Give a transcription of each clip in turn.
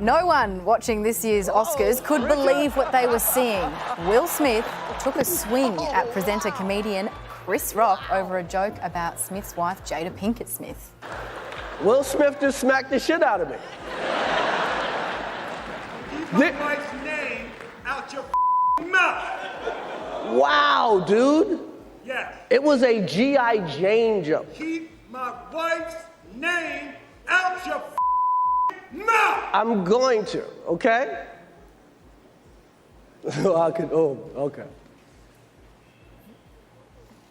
No one watching this year's Oscars could believe what they were seeing. Will Smith took a swing at presenter-comedian Chris Rock over a joke about Smith's wife, Jada Pinkett Smith. Will Smith just smacked the shit out of me. Keep my wife's name out your mouth. Wow, dude. Yes. It was a G.I. Jane joke. Keep my wife's name out your mouth. I'm going to, okay? Okay.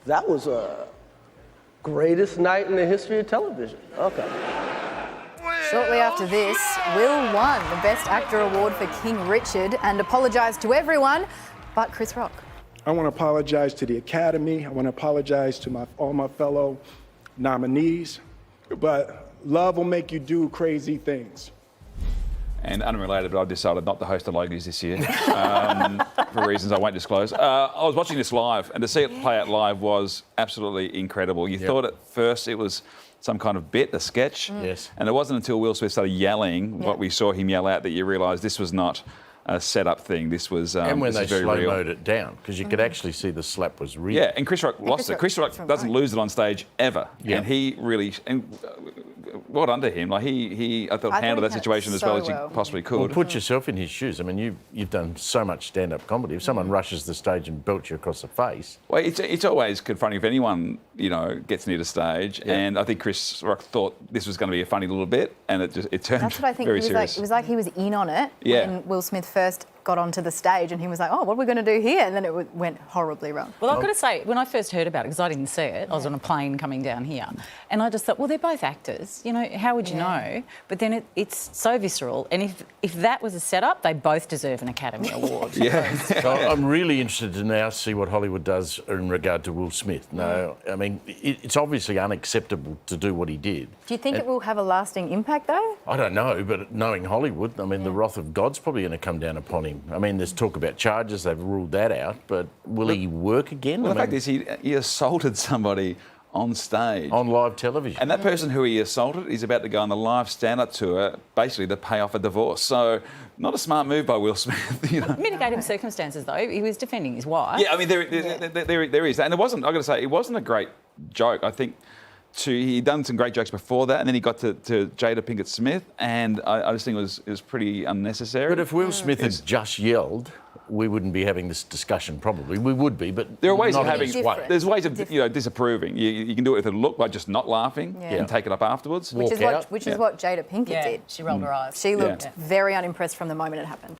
That was a greatest night in the history of television. Okay. Shortly after this, Will won the Best Actor award for King Richard and apologised to everyone but Chris Rock. I want to apologize to the Academy. I want to apologize to all my fellow nominees. But love will make you do crazy things. And unrelated, but I've decided not to host the Logies this year for reasons I won't disclose. I was watching this live, and to see it play out live was absolutely incredible. You thought at first it was some kind of bit, a sketch. Yes. And it wasn't until Will Smith started yelling what we saw him yell out that you realised this was not a set-up thing. This was and when this they is very real. slow-moed it down, because you could actually see the slap was real. Yeah, and Chris Rock lost it. Chris Rock doesn't lose it on stage ever. Yeah. And he really... well done to him. Like I thought handled that situation as well as he possibly could. Well, put yourself in his shoes. I mean, you've done so much stand-up comedy. If someone rushes the stage and belts you across the face... Well, it's always confronting if anyone, gets near the stage. Yeah. And I think Chris Rock thought this was going to be a funny little bit, and it turned very serious. That's what I think. It was like he was in on it when Will Smith first got onto the stage, and he was like, oh, what are we going to do here? And then it went horribly wrong. Well, I've got to say, when I first heard about it, because I didn't see it, I was on a plane coming down here, and I just thought, well, they're both actors. How would you know? But then it's so visceral, and if that was a setup, they both deserve an Academy Award. So I'm really interested to now see what Hollywood does in regard to Will Smith. No, I mean, it's obviously unacceptable to do what he did. Do you think it will have a lasting impact, though? I don't know, but knowing Hollywood, I mean, the wrath of God's probably going to come down upon him. I mean, there's talk about charges, they've ruled that out, but will he work again? Well, the fact is, he assaulted somebody on stage. On live television. And that person who he assaulted is about to go on the live stand-up tour, basically to pay off a divorce. So, not a smart move by Will Smith. Mitigating circumstances, though. He was defending his wife. Yeah, I mean, there is that. And it wasn't, I've got to say, it wasn't a great joke. I think he'd done some great jokes before that, and then he got to Jada Pinkett Smith, and I just think it was pretty unnecessary. But if Will Smith had just yelled, we wouldn't be having this discussion probably. We would be, but there are ways not of having. There's ways of disapproving. You can do it with a look by just not laughing and take it up afterwards. Which is what Jada Pinkett did. She rolled her eyes. She looked very unimpressed from the moment it happened.